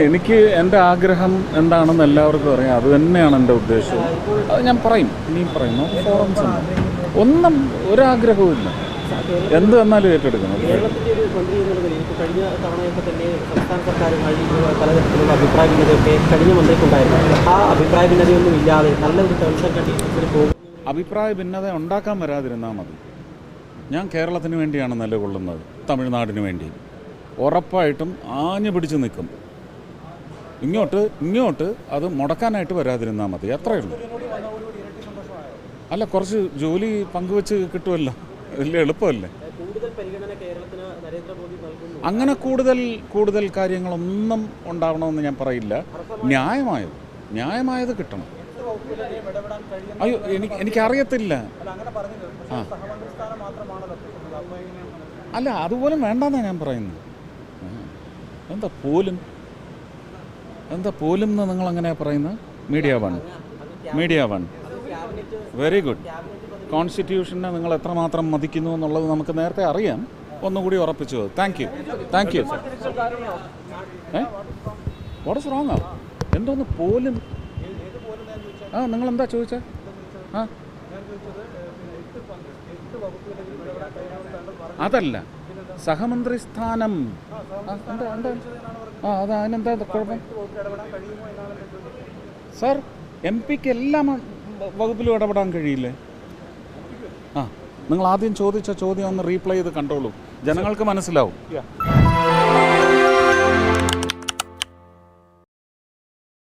എനിക്ക് എൻ്റെ ആഗ്രഹം എന്താണെന്ന് എല്ലാവർക്കും അറിയാം. അത് തന്നെയാണ് എൻ്റെ ഉദ്ദേശം. അത് ഞാൻ പറയും, ഇനിയും പറയും. നമുക്ക് ഫോറംസ് ഉണ്ട്, ഒന്നും ഒരാഗ്രഹവും ഇല്ല. എന്ത് വന്നാലും ഏറ്റെടുക്കണം. കേരളത്തിൻ്റെ ഒരു മന്ത്രി എന്നുള്ള നിലയിൽ ഇപ്പോൾ കഴിഞ്ഞ തവണയൊക്കെ തന്നെ സംസ്ഥാന സർക്കാരുമായി പലതരത്തിലുള്ള അഭിപ്രായ ഭിന്നതയൊക്കെ കഴിഞ്ഞ മന്ത്രിക്കുണ്ടായിരുന്നു. ആ അഭിപ്രായ ഭിന്നതയൊന്നും ഇല്ലാതെ നല്ലൊരു ടേംസ് ആൻഡ് കണ്ടീഷൻസിൽ പോകും. അഭിപ്രായ ഭിന്നത ഉണ്ടാക്കാൻ വരാതിരുന്നാൽ മതി. ഞാൻ കേരളത്തിന് വേണ്ടിയാണ് നിലകൊള്ളുന്നത്, തമിഴ്നാടിന് വേണ്ടി. ഉറപ്പായിട്ടും ആഞ്ഞു പിടിച്ച് നിൽക്കും. ഇങ്ങോട്ട് അത് മുടക്കാനായിട്ട് വരാതിരുന്നാൽ മതി, അത്രയേ ഉള്ളൂ. അല്ല, കുറച്ച് ജോലി പങ്കുവെച്ച് കിട്ടുമല്ലോ, വലിയ എളുപ്പമല്ലേ. അങ്ങനെ കൂടുതൽ കാര്യങ്ങളൊന്നും ഉണ്ടാവണമെന്ന് ഞാൻ പറയില്ല. ന്യായമായത് കിട്ടണം. അയ്യോ, എനിക്കറിയത്തില്ല. അല്ല, അതുപോലും വേണ്ടെന്നാണ് ഞാൻ പറയുന്നത്. എന്താ പോലും എന്ന് നിങ്ങളെങ്ങനെയാണ് പറയുന്നത്? Media one very good. കോൺസ്റ്റിറ്റ്യൂഷനെ നിങ്ങൾ എത്രമാത്രം മതിക്കുന്നു എന്നുള്ളത് നമുക്ക് നേരത്തെ അറിയാം. ഒന്നുകൂടി ഉറപ്പിച്ചു. Thank you. What is wrong? എന്തോന്ന് പോലും? നിങ്ങളെന്താ ചോദിച്ചത്? അതല്ല, സഹമന്ത്രി സ്ഥാനം. അതിനെന്താ കുഴപ്പം? സാർ, MP-ക്ക് എല്ലാ വകുപ്പിലും ഇടപെടാൻ കഴിയില്ലേ? നിങ്ങൾ ആദ്യം ചോദിച്ച ചോദ്യം ഒന്ന് റീപ്ലൈ ചെയ്ത് കണ്ടോളൂ, ജനങ്ങൾക്ക് മനസ്സിലാവും.